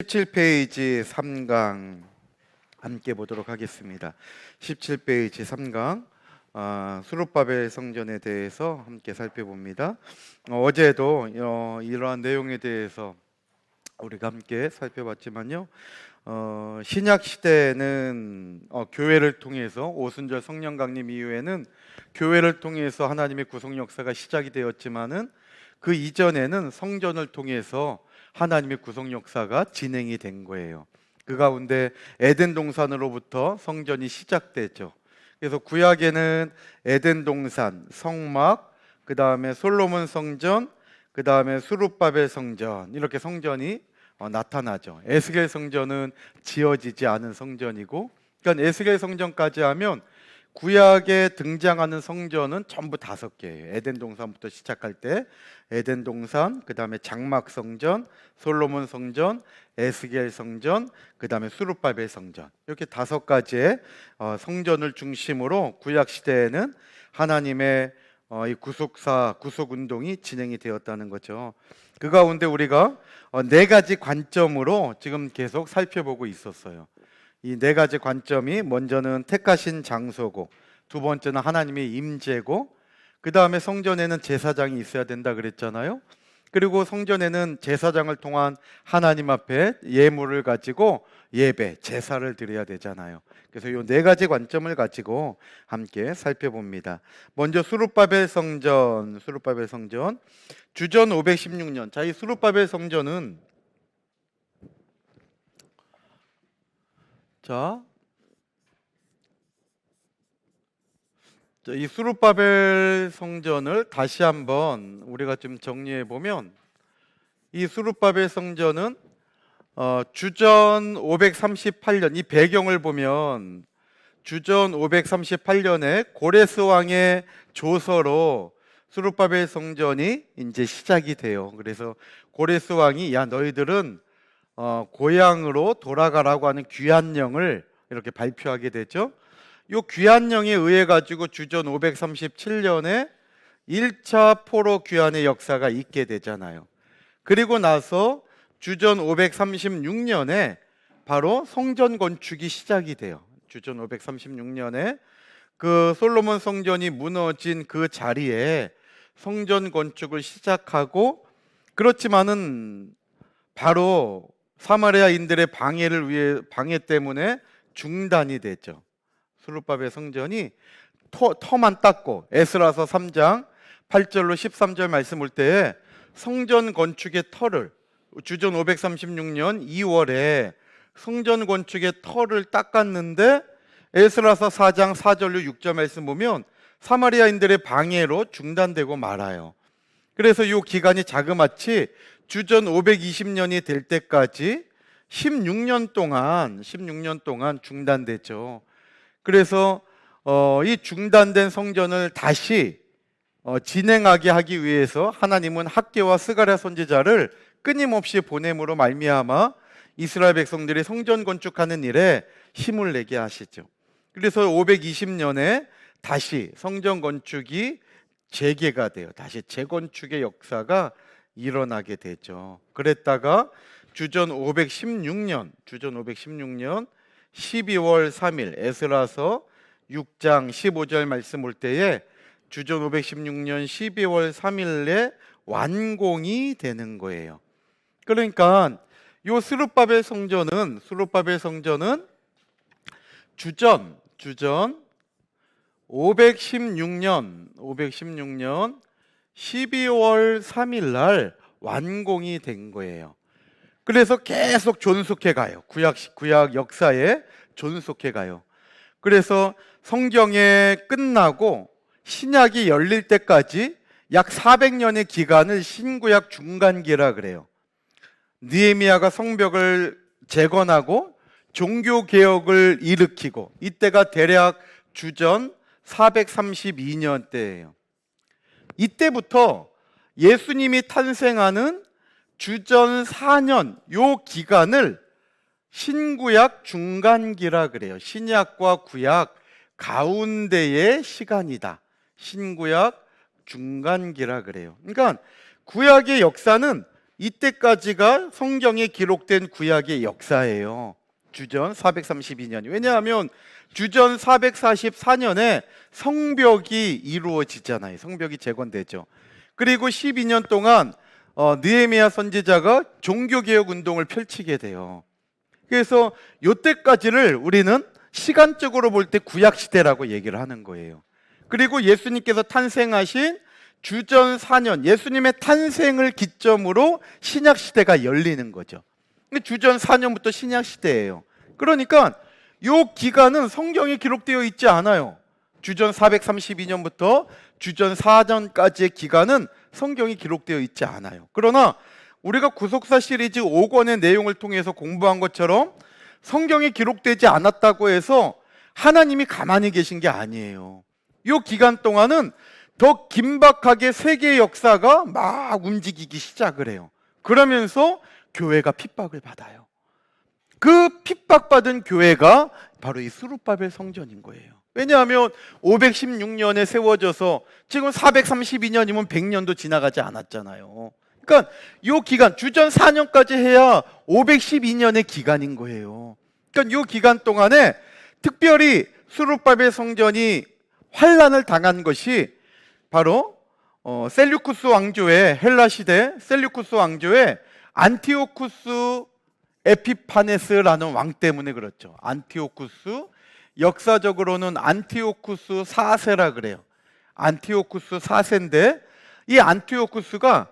17페이지 3강 함께 보도록 하겠습니다. 17페이지 3강 수룹바벨 성전에 대해서 함께 살펴봅니다. 어제도 이러한 내용에 대해서 우리가 함께 살펴봤지만요. 신약 시대에는 교회를 통해서 오순절 성령 강림 이후에는 교회를 통해서 하나님의 구속 역사가 시작이 되었지만은 그 이전에는 성전을 통해서 하나님의 구속 역사가 진행이 된 거예요. 그 가운데 에덴 동산으로부터 성전이 시작되죠. 그래서 구약에는 에덴 동산, 성막, 그 다음에 솔로몬 성전, 그 다음에 수룹바벨 성전, 이렇게 성전이 나타나죠. 에스겔 성전은 지어지지 않은 성전이고, 그러니까 에스겔 성전까지 하면 구약에 등장하는 성전은 전부 5개예요. 에덴 동산부터 시작할 때 에덴 동산, 그 다음에 장막 성전, 솔로몬 성전, 에스겔 성전, 그 다음에 수룹바벨 성전, 이렇게 5가지의 성전을 중심으로 구약 시대에는 하나님의 이 구속 운동이 진행이 되었다는 거죠. 그 가운데 우리가 4가지 관점으로 지금 계속 살펴보고 있었어요. 이 4가지 관점이, 먼저는 택하신 장소고, 두 번째는 하나님의 임재고, 그 다음에 성전에는 제사장이 있어야 된다 그랬잖아요. 그리고 성전에는 제사장을 통한 하나님 앞에 예물을 가지고 예배, 제사를 드려야 되잖아요. 그래서 이 4가지 관점을 가지고 함께 살펴봅니다. 먼저 수룹바벨 성전, 주전 516년. 자, 이 수룹바벨 성전은 이 수룹바벨 성전을 다시 한번 우리가 좀 정리해 보면, 이 수룹바벨 성전은 주전 538년, 이 배경을 보면 주전 538년에 고레스 왕의 조서로 수룹바벨 성전이 이제 시작이 돼요. 그래서 고레스 왕이 너희들은 고향으로 돌아가라고 하는 귀환령을 이렇게 발표하게 되죠. 이 귀환령에 의해 가지고 주전 537년에 1차 포로 귀환의 역사가 있게 되잖아요. 그리고 나서 주전 536년에 바로 성전 건축이 시작이 돼요. 주전 536년에 그 솔로몬 성전이 무너진 그 자리에 성전 건축을 시작하고, 그렇지만은 바로 사마리아인들의 방해 때문에 중단이 됐죠. 수룹바벨 성전이 터만 닦고, 에스라서 3장 8절로 13절 말씀 볼 때에 성전 건축의 터를, 주전 536년 2월에 성전 건축의 터를 닦았는데, 에스라서 4장 4절로 6절 말씀 보면 사마리아인들의 방해로 중단되고 말아요. 그래서 이 기간이 자그마치 주전 520년이 될 때까지 16년 동안 중단되죠. 그래서 이 중단된 성전을 다시 진행하게 하기 위해서 하나님은 학개와 스가랴 선지자를 끊임없이 보냄으로 말미암아 이스라엘 백성들이 성전 건축하는 일에 힘을 내게 하시죠. 그래서 520년에 다시 성전 건축이 재개가 돼요. 다시 재건축의 역사가 일어나게 되죠. 그랬다가 주전 516년 12월 3일 에스라서 6장 15절 말씀 볼 때에 주전 516년 12월 3일에 완공이 되는 거예요. 그러니까 이 수룹바벨 성전은 주전 516년 12월 3일 날 완공이 된 거예요. 그래서 계속 존속해 가요. 구약 역사에 존속해 가요. 그래서 성경에 끝나고 신약이 열릴 때까지 약 400년의 기간을 신구약 중간기라 그래요. 느헤미야가 성벽을 재건하고 종교 개혁을 일으키고, 이때가 대략 주전 432년 때예요. 이때부터 예수님이 탄생하는 주전 4년, 요 기간을 신구약 중간기라 그래요. 신약과 구약 가운데의 시간이다. 신구약 중간기라 그래요. 그러니까 구약의 역사는 이때까지가 성경에 기록된 구약의 역사예요. 주전 432년. 왜냐하면 주전 444년에 성벽이 이루어지잖아요. 성벽이 재건되죠. 그리고 12년 동안 느헤미야 선지자가 종교개혁 운동을 펼치게 돼요. 그래서 이때까지를 우리는 시간적으로 볼 때 구약시대라고 얘기를 하는 거예요. 그리고 예수님께서 탄생하신 주전 4년, 예수님의 탄생을 기점으로 신약시대가 열리는 거죠. 주전 4년부터 신약시대예요. 그러니까 이 기간은 성경에 기록되어 있지 않아요. 주전 432년부터 주전 4년까지의 기간은 성경이 기록되어 있지 않아요. 그러나 우리가 구속사 시리즈 5권의 내용을 통해서 공부한 것처럼 성경에 기록되지 않았다고 해서 하나님이 가만히 계신 게 아니에요. 이 기간 동안은 더 긴박하게 세계 역사가 막 움직이기 시작을 해요. 그러면서 교회가 핍박을 받아요. 그 핍박받은 교회가 바로 이 스룹바벨 성전인 거예요. 왜냐하면 516년에 세워져서 지금 432년이면 100년도 지나가지 않았잖아요. 그러니까 이 기간, 주전 4년까지 해야 512년의 기간인 거예요. 그러니까 이 기간 동안에 특별히 스룹바벨 성전이 환란을 당한 것이 바로 셀류쿠스 왕조의 헬라 시대 셀류쿠스 왕조의 안티오쿠스 에피파네스라는 왕 때문에 그렇죠. 안티오쿠스, 역사적으로는 안티오쿠스 4세라 그래요. 안티오쿠스 4세인데 이 안티오쿠스가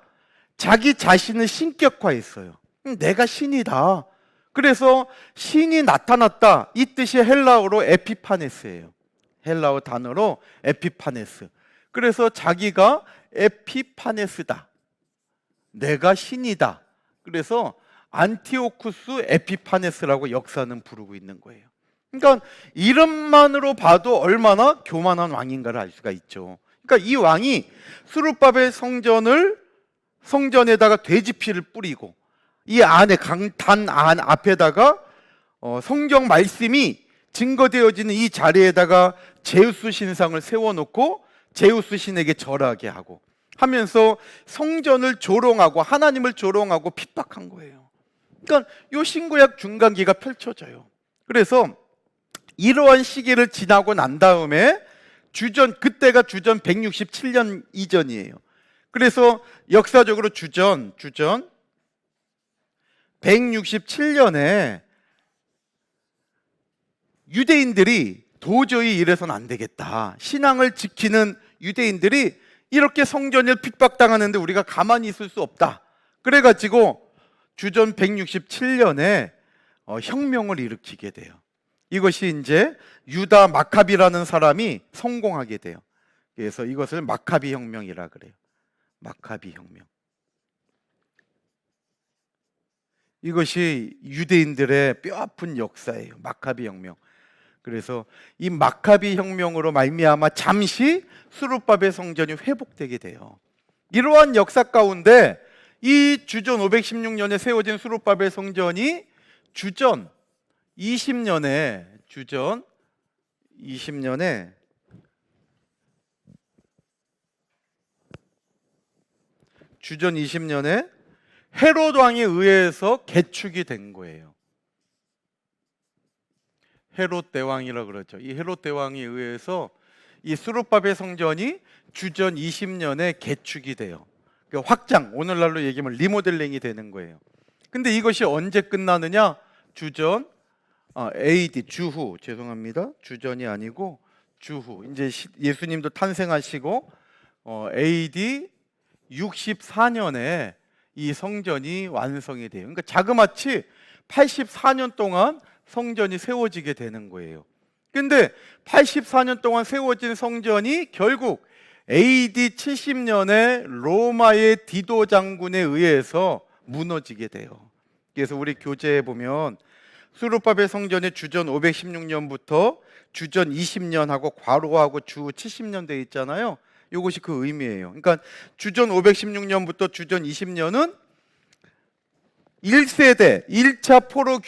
자기 자신을 신격화했어요. 내가 신이다. 그래서 신이 나타났다. 이 뜻이 헬라어로 에피파네스예요. 헬라어 단어로 에피파네스. 그래서 자기가 에피파네스다. 내가 신이다. 그래서 안티오쿠스 에피파네스라고 역사는 부르고 있는 거예요. 그러니까 이름만으로 봐도 얼마나 교만한 왕인가를 알 수가 있죠. 그러니까 이 왕이 스룹바벨 성전에다가 돼지피를 뿌리고 이 안에 강단 안 앞에다가 성경 말씀이 증거되어지는 이 자리에다가 제우스 신상을 세워놓고 제우스 신에게 절하게 하고 하면서 성전을 조롱하고 하나님을 조롱하고 핍박한 거예요. 그러니까 이 신구약 중간기가 펼쳐져요. 그래서 이러한 시기를 지나고 난 다음에 그때가 주전 167년 이전이에요. 그래서 역사적으로 주전 167년에 유대인들이 도저히 이래서는 안 되겠다. 신앙을 지키는 유대인들이 이렇게 성전을 핍박당하는데 우리가 가만히 있을 수 없다. 그래가지고 주전 167년에 혁명을 일으키게 돼요. 이것이 이제 유다 마카비라는 사람이 성공하게 돼요. 그래서 이것을 마카비 혁명이라 그래요. 마카비 혁명. 이것이 유대인들의 뼈아픈 역사예요. 마카비 혁명. 그래서 이 마카비 혁명으로 말미암아 잠시 스룹바벨 성전이 회복되게 돼요. 이러한 역사 가운데 이 주전 516년에 세워진 스룹바벨 성전이 주전 20년에 헤롯 왕에 의해서 개축이 된 거예요. 헤롯 대왕이라 그러죠. 이 헤롯 대왕에 의해서 이 스룹바벨 성전이 주전 20년에 개축이 돼요. 그러니까 확장, 오늘날로 얘기하면 리모델링이 되는 거예요. 근데 이것이 언제 끝나느냐? 주전 AD 주후, 죄송합니다. 주전이 아니고 주후. 이제 예수님도 탄생하시고 AD 64년에 이 성전이 완성이 돼요. 그러니까 자그마치 84년 동안 성전이 세워지게 되는 거예요. 근데 84년 동안 세워진 성전이 결국 AD 70년에 로마의 디도 장군에 의해서 무너지게 돼요. 그래서 우리 교재에 보면 스룹바벨 성전의 주전 516년부터 주전 20년하고 괄호하고 주 70년 돼 있잖아요. 이것이 그 의미예요. 그러니까 주전 516년부터 주전 20년은 1세대 1차 포로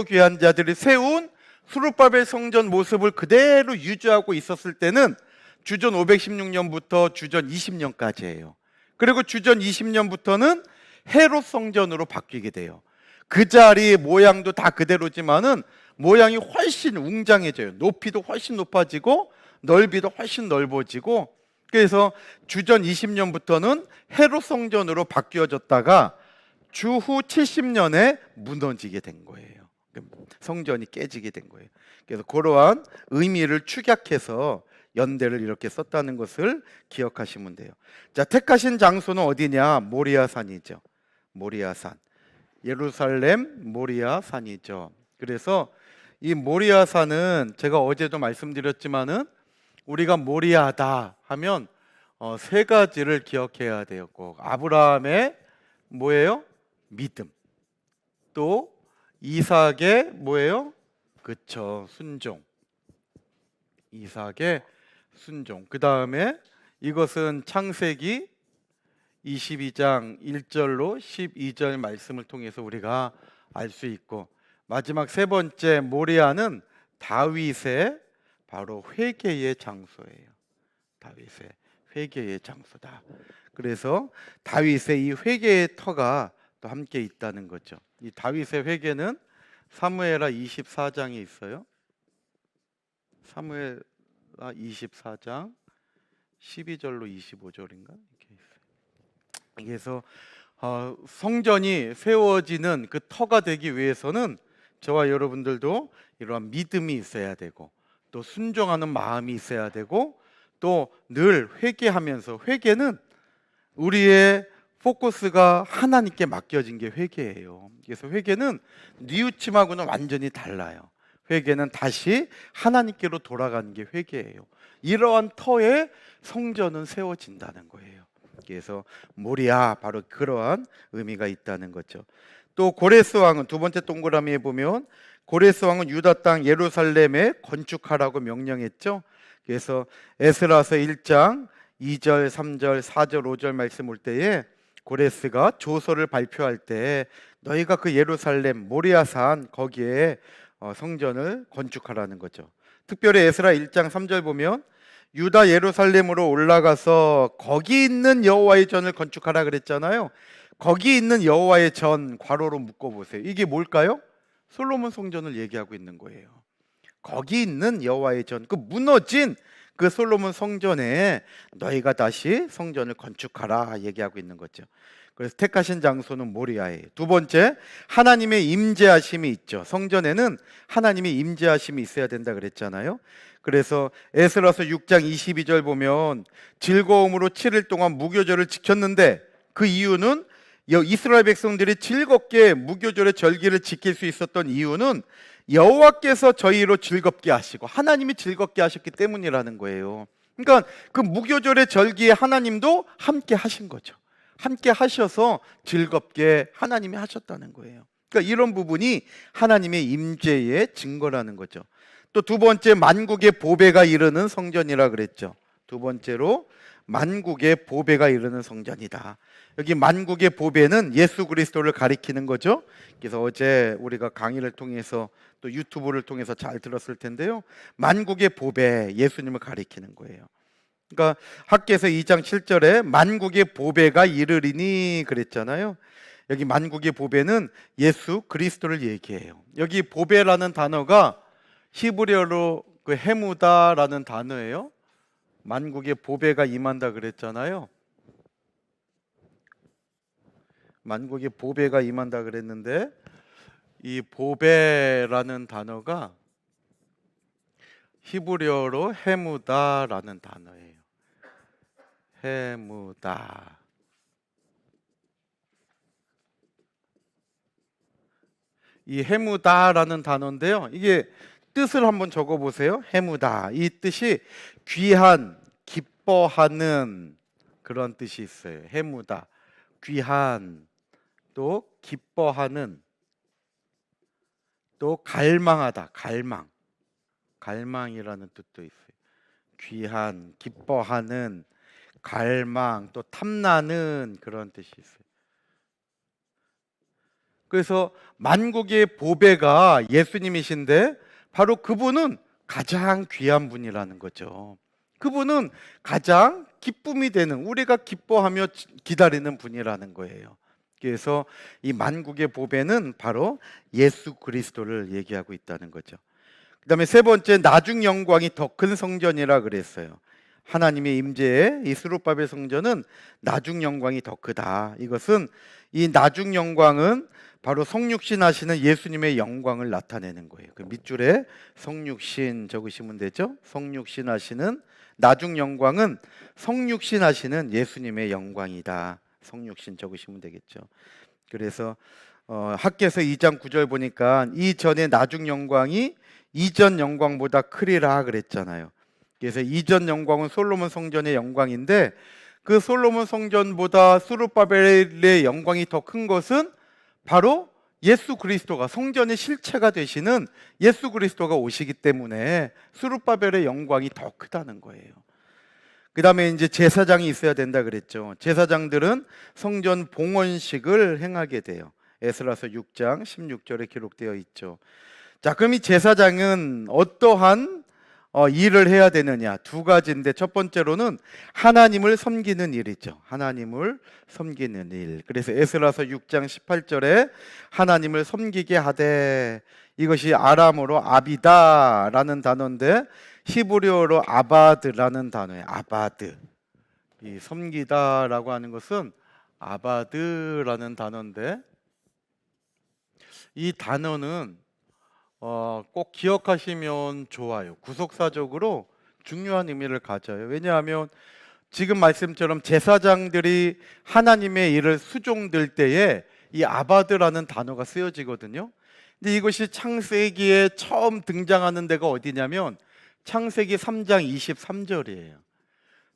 귀환자들이 세운 스룹바벨 성전 모습을 그대로 유지하고 있었을 때는 주전 516년부터 주전 20년까지예요. 그리고 주전 20년부터는 헤롯 성전으로 바뀌게 돼요. 그 자리 모양도 다 그대로지만은 모양이 훨씬 웅장해져요. 높이도 훨씬 높아지고 넓이도 훨씬 넓어지고, 그래서 주전 20년부터는 헤롯 성전으로 바뀌어졌다가 주후 70년에 무너지게 된 거예요. 성전이 깨지게 된 거예요. 그래서 그러한 의미를 축약해서 연대를 이렇게 썼다는 것을 기억하시면 돼요. 자, 택하신 장소는 어디냐? 모리아산이죠. 모리아산. 예루살렘 모리아산이죠. 그래서 이 모리아산은 제가 어제도 말씀드렸지만은 우리가 모리아다 하면 세 가지를 기억해야 돼요. 꼭 아브라함의 뭐예요? 믿음. 또 이삭의 뭐예요? 그쵸, 순종. 이삭의 순종. 그 다음에 이것은 창세기 22장 1절로 12절 말씀을 통해서 우리가 알 수 있고, 마지막 세 번째 모리아는 다윗의 바로 회개의 장소예요. 다윗의 회개의 장소다. 그래서 다윗의 이 회개의 터가 또 함께 있다는 거죠. 이 다윗의 회개는 사무엘하 24장에 있어요. 사무엘하 24장 12절로 25절인가 이렇게 있어요. 그래서 성전이 세워지는 그 터가 되기 위해서는 저와 여러분들도 이러한 믿음이 있어야 되고, 또 순종하는 마음이 있어야 되고, 또 늘 회개하면서, 회개는 우리의 포커스가 하나님께 맡겨진 게 회개예요. 그래서 회개는 뉘우침하고는 완전히 달라요. 회개는 다시 하나님께로 돌아가는 게 회개예요. 이러한 터에 성전은 세워진다는 거예요. 그래서 모리아, 바로 그러한 의미가 있다는 거죠. 또 고레스 왕은 두 번째 동그라미에 보면 고레스 왕은 유다 땅 예루살렘에 건축하라고 명령했죠. 그래서 에스라서 1장 2절, 3절, 4절, 5절 말씀 올 때에 고레스가 조서를 발표할 때 너희가 그 예루살렘 모리아산 거기에 성전을 건축하라는 거죠. 특별히 에스라 1장 3절 보면 유다 예루살렘으로 올라가서 거기 있는 여호와의 전을 건축하라 그랬잖아요. 거기 있는 여호와의 전 괄호로 묶어보세요. 이게 뭘까요? 솔로몬 성전을 얘기하고 있는 거예요. 거기 있는 여호와의 전, 그 무너진 그 솔로몬 성전에 너희가 다시 성전을 건축하라 얘기하고 있는 거죠. 그래서 택하신 장소는 모리아예요. 두 번째, 하나님의 임재하심이 있죠. 성전에는 하나님의 임재하심이 있어야 된다 그랬잖아요. 그래서 에스라서 6장 22절 보면 즐거움으로 7일 동안 무교절을 지켰는데, 그 이유는 이스라엘 백성들이 즐겁게 무교절의 절기를 지킬 수 있었던 이유는 여호와께서 저희로 즐겁게 하시고 하나님이 즐겁게 하셨기 때문이라는 거예요. 그러니까 그 무교절의 절기에 하나님도 함께 하신 거죠. 함께 하셔서 즐겁게 하나님이 하셨다는 거예요. 그러니까 이런 부분이 하나님의 임재의 증거라는 거죠. 또 두 번째, 만국의 보배가 이르는 성전이라 그랬죠. 두 번째로 만국의 보배가 이르는 성전이다. 여기 만국의 보배는 예수 그리스도를 가리키는 거죠. 그래서 어제 우리가 강의를 통해서 또 유튜브를 통해서 잘 들었을 텐데요, 만국의 보배, 예수님을 가리키는 거예요. 그러니까 학개서 2장 7절에 만국의 보배가 이르리니 그랬잖아요. 여기 만국의 보배는 예수 그리스도를 얘기해요. 여기 보배라는 단어가 히브리어로 그 헤무다라는 단어예요. 만국의 보배가 임한다 그랬잖아요. 만국의 보배가 임한다 그랬는데, 이 보배라는 단어가 히브리어로 헤무다라는 단어예요. 헤무다. 이 헤무다라는 단어인데요, 이게 뜻을 한번 적어보세요. 헤무다, 이 뜻이 귀한, 기뻐하는 그런 뜻이 있어요. 헤무다, 귀한, 또 기뻐하는, 또 갈망하다, 갈망이라는 뜻도 있어요. 귀한, 기뻐하는, 갈망, 또 탐나는 그런 뜻이 있어요. 그래서 만국의 보배가 예수님이신데, 바로 그분은 가장 귀한 분이라는 거죠. 그분은 가장 기쁨이 되는, 우리가 기뻐하며 기다리는 분이라는 거예요. 그래서 이 만국의 보배는 바로 예수 그리스도를 얘기하고 있다는 거죠. 그 다음에 세 번째, 나중 영광이 더 큰 성전이라 그랬어요. 하나님의 임재에 이 스룹바벨 성전은 나중 영광이 더 크다. 이것은 이 나중 영광은 바로 성육신 하시는 예수님의 영광을 나타내는 거예요. 그 밑줄에 성육신 적으시면 되죠. 성육신 하시는 나중 영광은 성육신 하시는 예수님의 영광이다. 성육신 적으시면 되겠죠. 그래서 학개서 2장 9절 보니까 이전의 나중 영광이 이전 영광보다 크리라 그랬잖아요. 그래서 이전 영광은 솔로몬 성전의 영광인데 그 솔로몬 성전보다 스룹바벨의 영광이 더 큰 것은 바로 예수 그리스도가, 성전의 실체가 되시는 예수 그리스도가 오시기 때문에 스룹바벨의 영광이 더 크다는 거예요. 그 다음에 이제 제사장이 있어야 된다 그랬죠. 제사장들은 성전 봉헌식을 행하게 돼요. 에스라서 6장 16절에 기록되어 있죠. 자, 그럼 이 제사장은 어떠한 일을 해야 되느냐? 두 가지인데, 첫 번째로는 하나님을 섬기는 일이죠. 하나님을 섬기는 일. 그래서 에스라서 6장 18절에 하나님을 섬기게 하되, 이것이 아람어로 아비다라는 단어인데 히브리어로 아바드라는 단어예요. 아바드. 이 섬기다라고 하는 것은 아바드라는 단어인데, 이 단어는 꼭 기억하시면 좋아요. 구속사적으로 중요한 의미를 가져요. 왜냐하면 지금 말씀처럼 제사장들이 하나님의 일을 수종들 때에 이 아바드라는 단어가 쓰여지거든요. 근데 이것이 창세기에 처음 등장하는 데가 어디냐면 창세기 3장 23절이에요.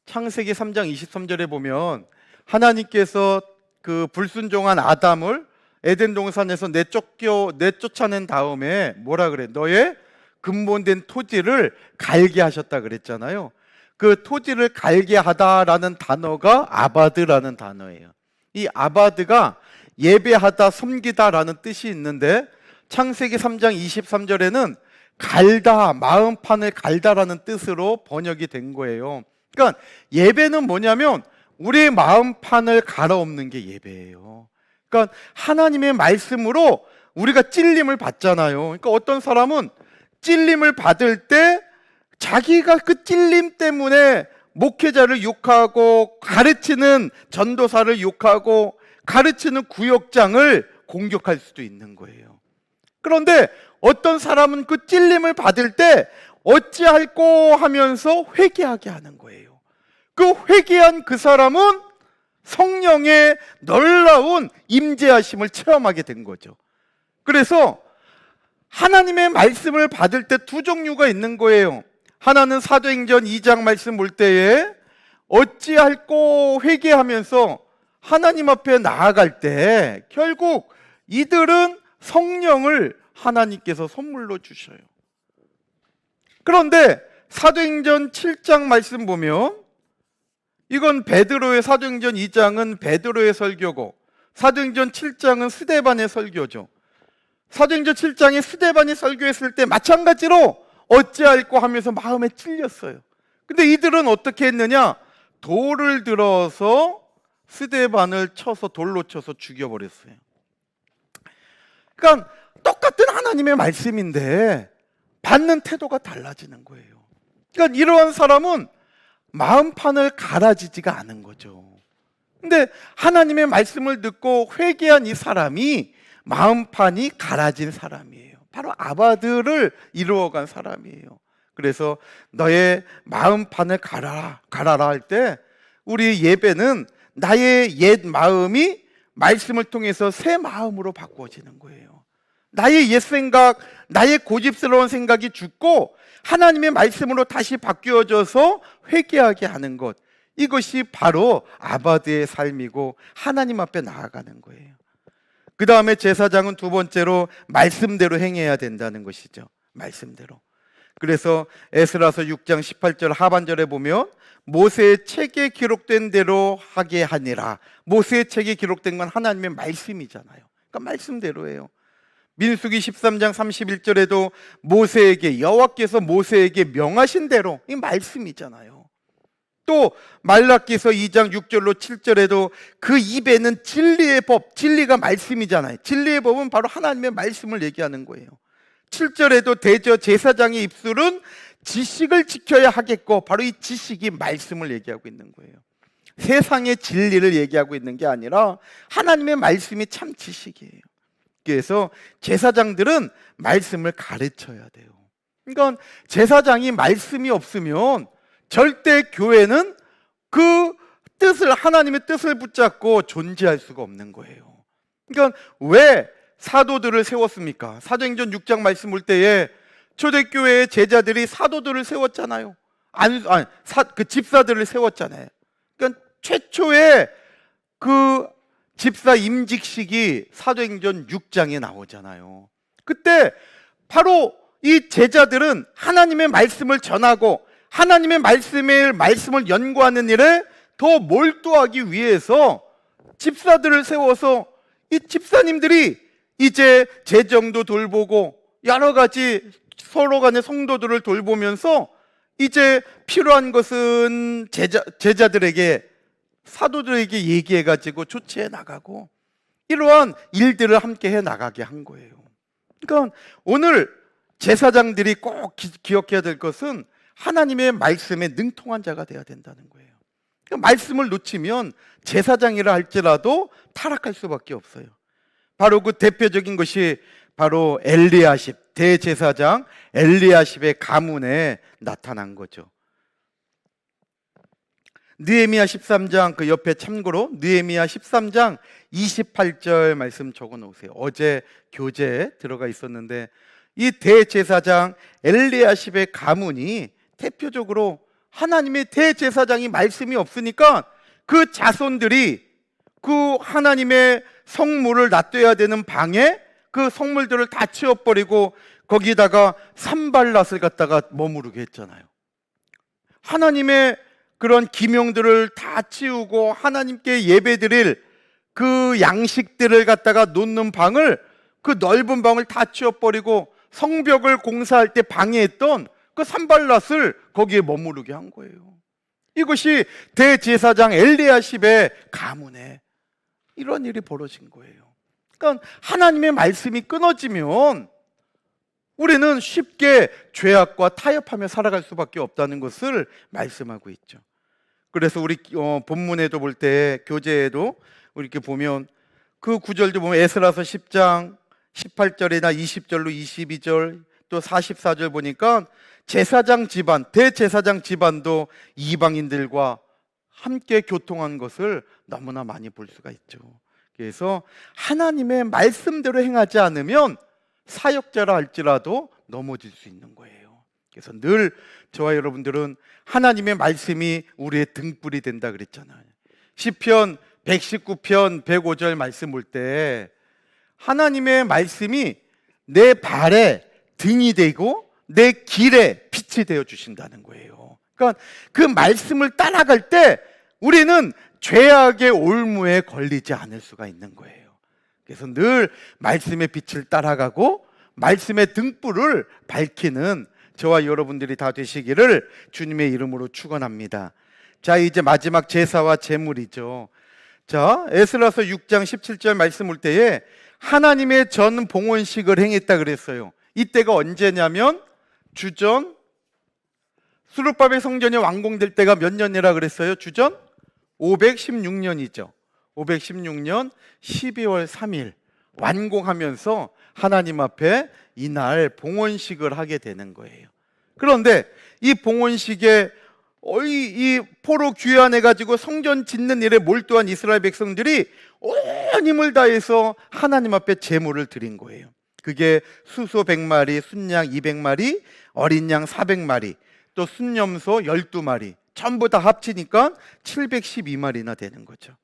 창세기 3장 23절에 보면 하나님께서 그 불순종한 아담을 에덴 동산에서 내쫓아낸 다음에 뭐라 그래? 너의 근본된 토지를 갈게 하셨다 그랬잖아요. 그 토지를 갈게 하다라는 단어가 아바드라는 단어예요. 이 아바드가 예배하다, 섬기다라는 뜻이 있는데 창세기 3장 23절에는 갈다, 마음판을 갈다라는 뜻으로 번역이 된 거예요. 그러니까 예배는 뭐냐면 우리의 마음판을 갈아엎는 게 예배예요. 그러니까 하나님의 말씀으로 우리가 찔림을 받잖아요. 그러니까 어떤 사람은 찔림을 받을 때 자기가 그 찔림 때문에 목회자를 욕하고 가르치는 전도사를 욕하고 가르치는 구역장을 공격할 수도 있는 거예요. 그런데 어떤 사람은 그 찔림을 받을 때 어찌할꼬 하면서 회개하게 하는 거예요. 그 회개한 그 사람은 성령의 놀라운 임재하심을 체험하게 된 거죠. 그래서 하나님의 말씀을 받을 때 두 종류가 있는 거예요. 하나는 사도행전 2장 말씀 볼 때에 어찌할꼬 회개하면서 하나님 앞에 나아갈 때 결국 이들은 성령을 하나님께서 선물로 주셔요. 그런데 사도행전 7장 말씀 보면 이건 베드로의, 사도행전 2장은 베드로의 설교고 사도행전 7장은 스데반의 설교죠. 사도행전 7장에 스데반이 설교했을 때 마찬가지로 어찌할꼬 하면서 마음에 찔렸어요. 근데 이들은 어떻게 했느냐? 돌을 들어서 스데반을 쳐서, 돌로 쳐서 죽여버렸어요. 그러니까 똑같은 하나님의 말씀인데 받는 태도가 달라지는 거예요. 그러니까 이러한 사람은 마음판을 갈아지지가 않은 거죠. 근데 하나님의 말씀을 듣고 회개한 이 사람이 마음판이 갈아진 사람이에요. 바로 아바드를 이루어간 사람이에요. 그래서 너의 마음판을 갈아라 할 때 우리 예배는 나의 옛 마음이 말씀을 통해서 새 마음으로 바꿔지는 거예요. 나의 옛 생각, 나의 고집스러운 생각이 죽고 하나님의 말씀으로 다시 바뀌어져서 회개하게 하는 것, 이것이 바로 아바드의 삶이고 하나님 앞에 나아가는 거예요. 그 다음에 제사장은 두 번째로 말씀대로 행해야 된다는 것이죠. 말씀대로. 그래서 에스라서 6장 18절 하반절에 보면 모세의 책에 기록된 대로 하게 하니라. 모세의 책에 기록된 건 하나님의 말씀이잖아요. 그러니까 말씀대로예요. 민수기 13장 31절에도 모세에게, 여호와께서 모세에게 명하신 대로, 이 말씀이잖아요. 또 말라기서 2장 6절로 7절에도 그 입에는 진리의 법, 진리가 말씀이잖아요. 진리의 법은 바로 하나님의 말씀을 얘기하는 거예요. 7절에도 대저 제사장의 입술은 지식을 지켜야 하겠고, 바로 이 지식이 말씀을 얘기하고 있는 거예요. 세상의 진리를 얘기하고 있는 게 아니라 하나님의 말씀이 참 지식이에요. 그래서 제사장들은 말씀을 가르쳐야 돼요. 그러니까 제사장이 말씀이 없으면 절대 교회는 그 뜻을, 하나님의 뜻을 붙잡고 존재할 수가 없는 거예요. 그러니까 왜 사도들을 세웠습니까? 사도행전 6장 말씀 볼 때에 초대교회의 제자들이 사도들을 세웠잖아요. 그 집사들을 세웠잖아요. 그러니까 최초의 그 집사 임직식이 사도행전 6장에 나오잖아요. 그때 바로 이 제자들은 하나님의 말씀을 전하고 하나님의 말씀을 연구하는 일에 더 몰두하기 위해서 집사들을 세워서 이 집사님들이 이제 재정도 돌보고 여러 가지 서로 간의 성도들을 돌보면서 이제 필요한 것은 제자들에게, 사도들에게 얘기해가지고 조치해 나가고 이러한 일들을 함께 해 나가게 한 거예요. 그러니까 오늘 제사장들이 꼭 기억해야 될 것은 하나님의 말씀에 능통한 자가 되어야 된다는 거예요. 그러니까 말씀을 놓치면 제사장이라 할지라도 타락할 수밖에 없어요. 바로 그 대표적인 것이 바로 엘리야십, 대제사장 엘리야십의 가문에 나타난 거죠. 느헤미야 13장 그 옆에 참고로 느헤미야 13장 28절 말씀 적어 놓으세요. 어제 교재에 들어가 있었는데 이 대제사장 엘리야십의 가문이 대표적으로 하나님의 대제사장이 말씀이 없으니까 그 자손들이 그 하나님의 성물을 놔둬야 되는 방에 그 성물들을 다 치워버리고 거기다가 산발랏을 갖다가 머무르게 했잖아요. 하나님의 그런 기명들을 다 치우고 하나님께 예배드릴 그 양식들을 갖다가 놓는 방을, 그 넓은 방을 다 치워버리고 성벽을 공사할 때 방해했던 그 산발랏을 거기에 머무르게 한 거예요. 이것이 대제사장 엘리야십의 가문에 이런 일이 벌어진 거예요. 그러니까 하나님의 말씀이 끊어지면 우리는 쉽게 죄악과 타협하며 살아갈 수밖에 없다는 것을 말씀하고 있죠. 그래서 우리 본문에도 볼 때, 교재에도 이렇게 보면 그 구절도 보면 에스라서 10장 18절이나 20절로 22절 또 44절 보니까 제사장 집안, 대제사장 집안도 이방인들과 함께 교통한 것을 너무나 많이 볼 수가 있죠. 그래서 하나님의 말씀대로 행하지 않으면 사역자라 할지라도 넘어질 수 있는 거예요. 그래서 늘 저와 여러분들은 하나님의 말씀이 우리의 등불이 된다 그랬잖아요. 시편 119편 105절 말씀 볼 때 하나님의 말씀이 내 발에 등이 되고 내 길에 빛이 되어 주신다는 거예요. 그러니까 그 말씀을 따라갈 때 우리는 죄악의 올무에 걸리지 않을 수가 있는 거예요. 그래서 늘 말씀의 빛을 따라가고 말씀의 등불을 밝히는 저와 여러분들이 다 되시기를 주님의 이름으로 축원합니다. 자, 이제 마지막 제사와 제물이죠. 자, 에스라서 6장 17절 말씀 볼 때에 하나님의 전 봉헌식을 행했다 그랬어요. 이때가 언제냐면 주전 수르바벨 성전이 완공될 때가 몇 년이라 그랬어요? 주전 516년이죠. 516년 12월 3일 완공하면서 하나님 앞에 이날 봉헌식을 하게 되는 거예요. 그런데 이 봉헌식에 이 포로 귀환해가지고 성전 짓는 일에 몰두한 이스라엘 백성들이 온 힘을 다해서 하나님 앞에 제물을 드린 거예요. 그게 수소 100마리, 순양 200마리, 어린 양 400마리, 또 순염소 12마리 전부 다 합치니까 712마리나 되는 거죠.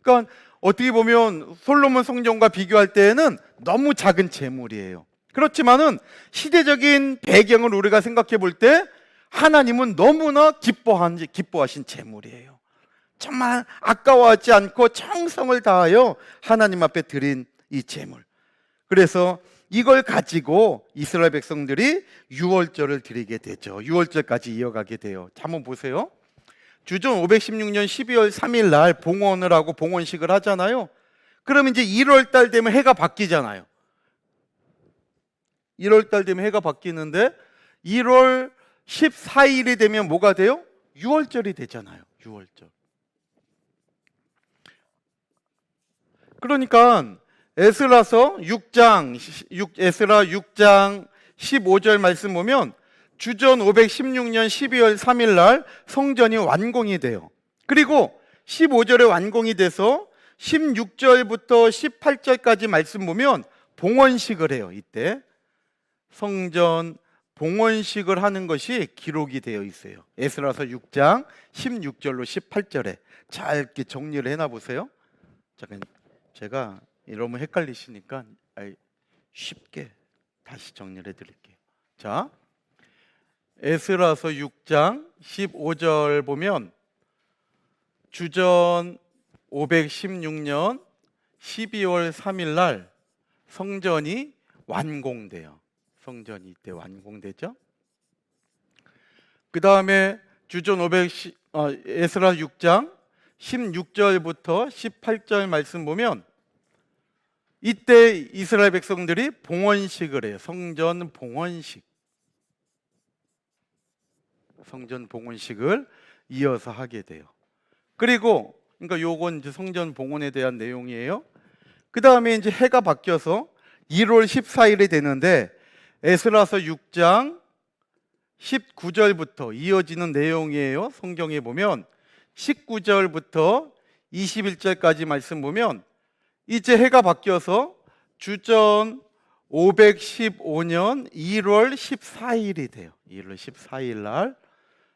그러니까 어떻게 보면 솔로몬 성전과 비교할 때에는 너무 작은 제물이에요. 그렇지만은 시대적인 배경을 우리가 생각해 볼 때 하나님은 너무나 기뻐하신 제물이에요. 정말 아까워하지 않고 정성을 다하여 하나님 앞에 드린 이 제물. 그래서 이걸 가지고 이스라엘 백성들이 유월절을 드리게 되죠. 유월절까지 이어가게 돼요. 한번 보세요. 주전 516년 12월 3일 날 봉헌을 하고 봉헌식을 하잖아요. 그러면 이제 1월 달 되면 해가 바뀌잖아요. 1월 달 되면 해가 바뀌는데 1월 14일이 되면 뭐가 돼요? 6월절이 되잖아요. 6월절. 그러니까 에스라서 6장 15절 말씀 보면 주전 516년 12월 3일 날 성전이 완공이 돼요. 그리고 15절에 완공이 돼서 16절부터 18절까지 말씀 보면 봉헌식을 해요. 이때 성전 봉헌식을 하는 것이 기록이 되어 있어요. 에스라서 6장 16절로 18절에 잘 이렇게 정리를 해놔 보세요. 잠깐 제가 이러면 헷갈리시니까 쉽게 다시 정리를 해드릴게요. 자, 에스라서 6장 15절 보면 주전 516년 12월 3일 날 성전이 완공돼요. 성전이 이때 완공되죠. 그 다음에 주전 에스라 6장 16절부터 18절 말씀 보면 이때 이스라엘 백성들이 봉헌식을 해요. 성전 봉헌식. 성전 봉헌식을 이어서 하게 돼요. 그리고 그러니까 요건 이제 성전 봉헌에 대한 내용이에요. 그 다음에 이제 해가 바뀌어서 1월 14일이 되는데 에스라서 6장 19절부터 이어지는 내용이에요. 성경에 보면 19절부터 21절까지 말씀 보면 이제 해가 바뀌어서 주전 515년 1월 14일이 돼요. 1월 14일 날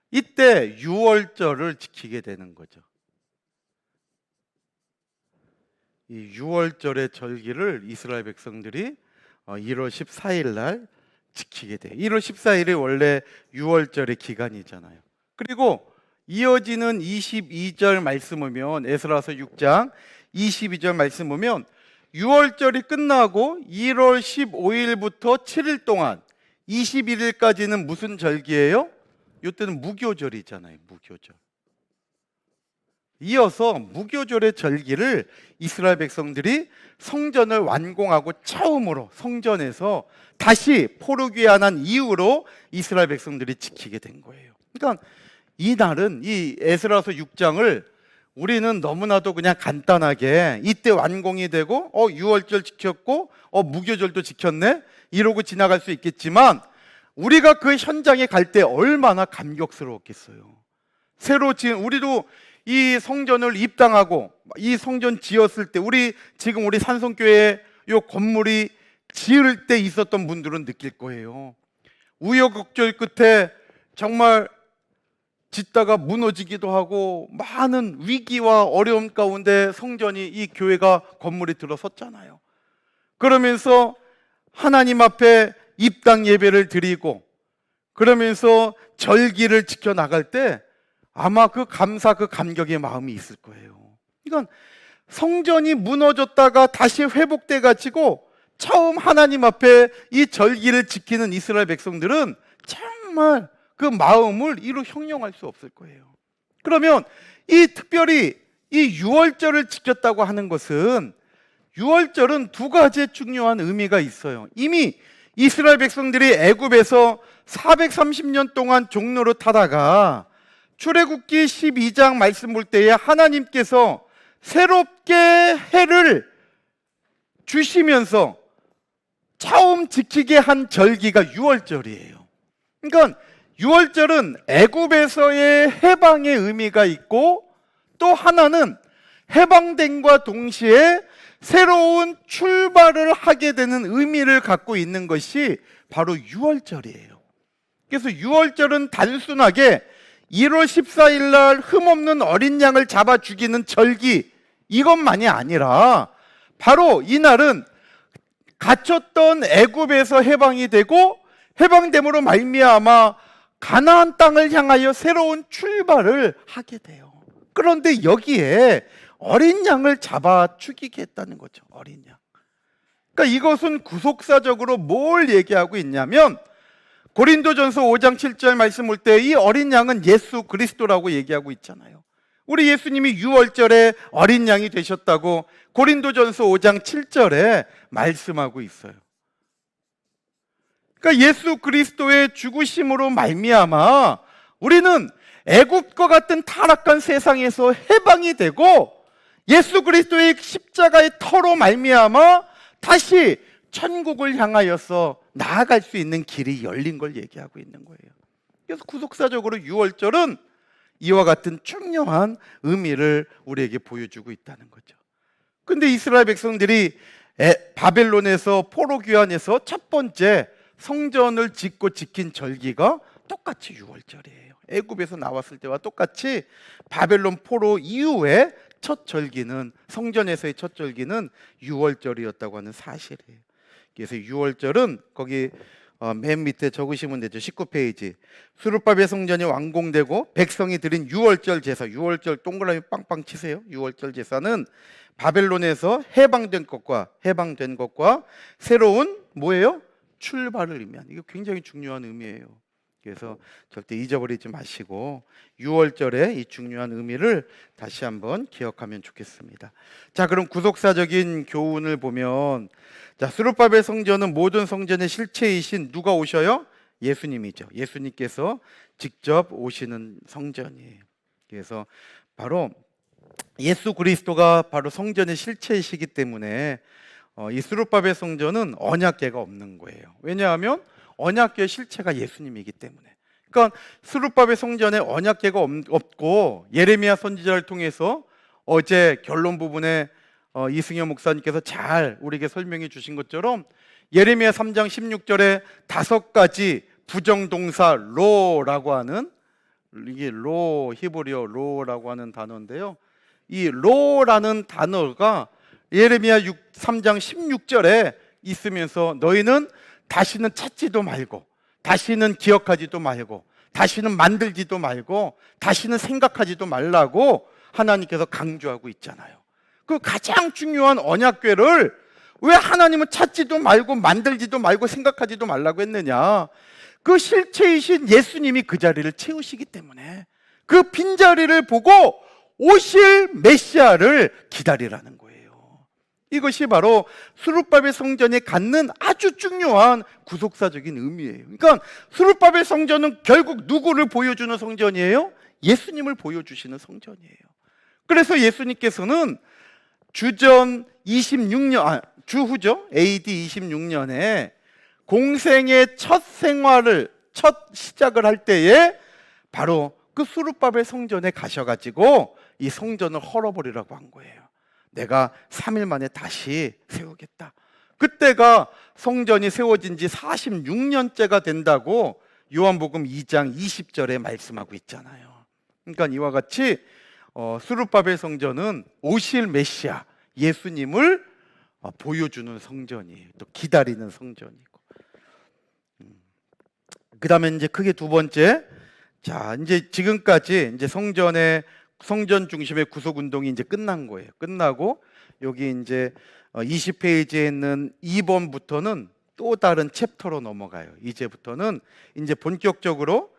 이때 6월절을 지키게 되는 거죠. 이 6월절의 절기를 이스라엘 백성들이 1월 14일 날 지키게 돼요. 1월 14일이 원래 6월절의 기간이잖아요. 그리고 이어지는 22절 말씀 보면 에스라서 6장 22절 말씀 보면 6월절이 끝나고 1월 15일부터 7일 동안 21일까지는 무슨 절기예요? 이때는 무교절이잖아요. 무교절. 이어서 무교절의 절기를 이스라엘 백성들이 성전을 완공하고 처음으로 성전에서 다시 포르기아난 이후로 이스라엘 백성들이 지키게 된 거예요. 그러니까 이 날은 이 에스라서 6장을 우리는 너무나도 그냥 간단하게 이때 완공이 되고 6월절 지켰고 무교절도 지켰네 이러고 지나갈 수 있겠지만 우리가 그 현장에 갈 때 얼마나 감격스러웠겠어요. 새로 지은 우리도 이 성전을 입당하고 이 성전 지었을 때 지금 우리 산성교회 요 건물이 지을 때 있었던 분들은 느낄 거예요. 우여곡절 끝에 정말 짓다가 무너지기도 하고 많은 위기와 어려움 가운데 성전이 이 교회가 건물이 들어섰잖아요. 그러면서 하나님 앞에 입당 예배를 드리고 그러면서 절기를 지켜나갈 때 아마 그 감사 그 감격의 마음이 있을 거예요. 이건 성전이 무너졌다가 다시 회복돼 가지고 처음 하나님 앞에 이 절기를 지키는 이스라엘 백성들은 정말 그 마음을 이루 형용할 수 없을 거예요. 그러면 특별히 이 6월절을 지켰다고 하는 것은 6월절은 두 가지 중요한 의미가 있어요. 이미 이스라엘 백성들이 애굽에서 430년 동안 종로로 타다가 출애굽기 12장 말씀 볼 때에 하나님께서 새롭게 해를 주시면서 처음 지키게 한 절기가 6월절이에요. 그러니까 6월절은 애굽에서의 해방의 의미가 있고 또 하나는 해방됨과 동시에 새로운 출발을 하게 되는 의미를 갖고 있는 것이 바로 6월절이에요. 그래서 6월절은 단순하게 1월 14일 날 흠없는 어린 양을 잡아 죽이는 절기 이것만이 아니라 바로 이날은 갇혔던 애굽에서 해방이 되고 해방됨으로 말미암아 가나안 땅을 향하여 새로운 출발을 하게 돼요. 그런데 여기에 어린 양을 잡아 죽이게 했다는 거죠. 어린 양. 그러니까 이것은 구속사적으로 뭘 얘기하고 있냐면 고린도전서 5장 7절 말씀 볼 때 이 어린 양은 예수 그리스도라고 얘기하고 있잖아요. 우리 예수님이 유월절에 어린 양이 되셨다고 고린도전서 5장 7절에 말씀하고 있어요. 그러니까 예수 그리스도의 죽으심으로 말미암아 우리는 애굽과 같은 타락한 세상에서 해방이 되고 예수 그리스도의 십자가의 터로 말미암아 다시 천국을 향하여서 나아갈 수 있는 길이 열린 걸 얘기하고 있는 거예요. 그래서 구속사적으로 유월절은 이와 같은 중요한 의미를 우리에게 보여주고 있다는 거죠. 근데 이스라엘 백성들이 바벨론에서 포로 귀환에서 첫 번째 성전을 짓고 지킨 절기가 똑같이 유월절이에요. 애굽에서 나왔을 때와 똑같이 바벨론 포로 이후에 첫 절기는, 성전에서의 첫 절기는 유월절이었다고 하는 사실이에요. 그래서 유월절은 거기 맨 밑에 적으시면 되죠. 19페이지. 수르바벨 성전이 완공되고 백성이 드린 유월절 제사, 유월절 동그라미 빵빵 치세요. 유월절 제사는 바벨론에서 해방된 것과 새로운 뭐예요? 출발을 의미하는, 이거 굉장히 중요한 의미예요. 그래서 절대 잊어버리지 마시고 유월절의 이 중요한 의미를 다시 한번 기억하면 좋겠습니다. 자, 그럼 구속사적인 교훈을 보면, 자, 스룹바벨 성전은 모든 성전의 실체이신 누가 오셔요? 예수님이죠. 예수님께서 직접 오시는 성전이에요. 그래서 바로 예수 그리스도가 바로 성전의 실체이시기 때문에 이 스룹바벨 성전은 언약궤가 없는 거예요. 왜냐하면 언약궤의 실체가 예수님이기 때문에. 그러니까 스룹바벨 성전에 언약궤가 없고, 예레미야 선지자를 통해서 어제 결론 부분에 이승현 목사님께서 잘 우리에게 설명해 주신 것처럼 예레미야 3장 16절에 5가지 부정동사 로라고 하는, 이게 히브리어 로라고 하는 단어인데요. 이 로라는 단어가 예레미야 3장 16절에 있으면서 너희는 다시는 찾지도 말고, 다시는 기억하지도 말고, 다시는 만들지도 말고, 다시는 생각하지도 말라고 하나님께서 강조하고 있잖아요. 그 가장 중요한 언약궤를 왜 하나님은 찾지도 말고 만들지도 말고 생각하지도 말라고 했느냐? 그 실체이신 예수님이 그 자리를 채우시기 때문에 그 빈자리를 보고 오실 메시아를 기다리라는 거예요. 이것이 바로 스룹바벨 성전이 갖는 아주 중요한 구속사적인 의미예요. 그러니까 스룹바벨 성전은 결국 누구를 보여주는 성전이에요? 예수님을 보여주시는 성전이에요. 그래서 예수님께서는 주전 26년, 주후죠, AD 26년에 공생의 첫 시작을 할 때에 바로 그 스룹바벨 성전에 가셔가지고 이 성전을 헐어버리라고 한 거예요. 내가 3일 만에 다시 세우겠다. 그때가 성전이 세워진 지 46년째가 된다고 요한복음 2장 20절에 말씀하고 있잖아요. 그러니까 이와 같이 스룹바벨 성전은 오실 메시아 예수님을 보여주는 성전이에요. 또 기다리는 성전이고. 그 다음에 이제 크게 두 번째, 자, 이제 지금까지 이제 성전 중심의 구속 운동이 이제 끝난 거예요. 끝나고 여기 이제 20페이지에 있는 2번부터는 또 다른 챕터로 넘어가요. 이제부터는 이제 본격적으로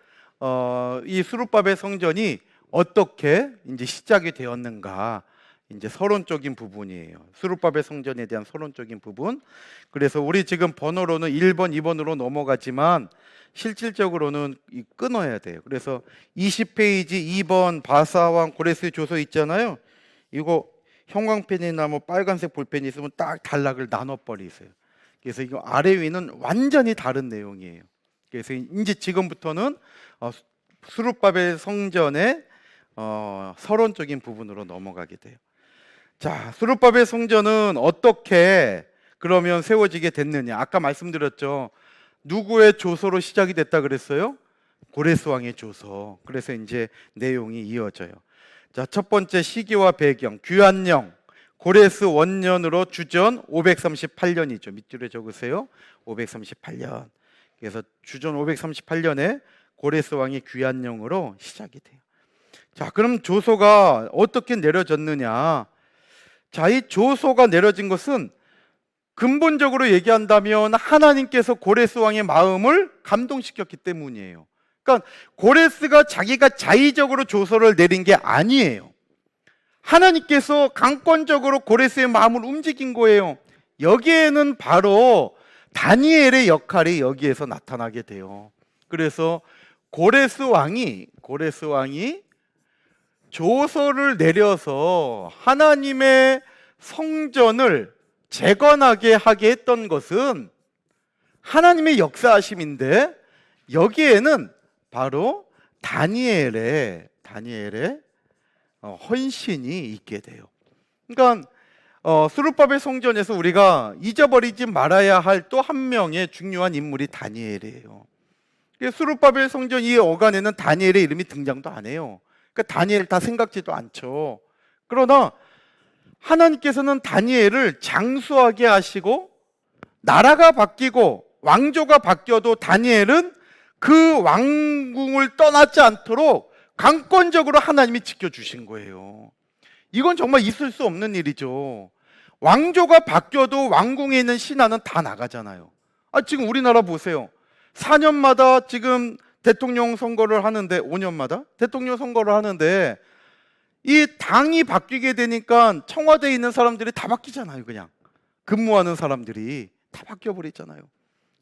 이 스룹바벨 성전이 어떻게 이제 시작이 되었는가, 이제 서론적인 부분이에요. 스룹바벨 성전에 대한 서론적인 부분. 그래서 우리 지금 번호로는 1번, 2번으로 넘어가지만 실질적으로는 끊어야 돼요. 그래서 20페이지 2번 바사왕 고레스 조서 있잖아요. 이거 형광펜이나 뭐 빨간색 볼펜이 있으면 딱 단락을 나눠버리세요. 그래서 이거 아래 위는 완전히 다른 내용이에요. 그래서 이제 지금부터는 스룹바벨 성전의 서론적인 부분으로 넘어가게 돼요. 자, 스룹바벨 성전은 어떻게 그러면 세워지게 됐느냐? 아까 말씀드렸죠. 누구의 조서로 시작이 됐다 그랬어요? 고레스 왕의 조서. 그래서 이제 내용이 이어져요. 자, 첫 번째 시기와 배경, 귀환령, 고레스 원년으로 주전 538년이죠. 밑줄에 적으세요. 538년. 그래서 주전 538년에 고레스 왕의 귀환령으로 시작이 돼요. 자, 그럼 조서가 어떻게 내려졌느냐? 자, 이 조서가 내려진 것은 근본적으로 얘기한다면 하나님께서 고레스 왕의 마음을 감동시켰기 때문이에요. 그러니까 고레스가 자기가 자의적으로 조서를 내린 게 아니에요. 하나님께서 강권적으로 고레스의 마음을 움직인 거예요. 여기에는 바로 다니엘의 역할이 여기에서 나타나게 돼요. 그래서 고레스 왕이 조서를 내려서 하나님의 성전을 재건하게 하게 했던 것은 하나님의 역사하심인데, 여기에는 바로 다니엘의 헌신이 있게 돼요. 그러니까 스룹바벨 성전에서 우리가 잊어버리지 말아야 할 또 한 명의 중요한 인물이 다니엘이에요. 스룹바벨 성전 이 어간에는 다니엘의 이름이 등장도 안 해요. 그러니까 다니엘 다 생각지도 않죠. 그러나 하나님께서는 다니엘을 장수하게 하시고, 나라가 바뀌고 왕조가 바뀌어도 다니엘은 그 왕궁을 떠나지 않도록 강권적으로 하나님이 지켜주신 거예요. 이건 정말 있을 수 없는 일이죠. 왕조가 바뀌어도 왕궁에 있는 신하는 다 나가잖아요. 지금 우리나라 보세요. 4년마다 지금 대통령 선거를 하는데, 5년마다 대통령 선거를 하는데, 이 당이 바뀌게 되니까 청와대에 있는 사람들이 다 바뀌잖아요. 그냥 근무하는 사람들이 다 바뀌어버리잖아요.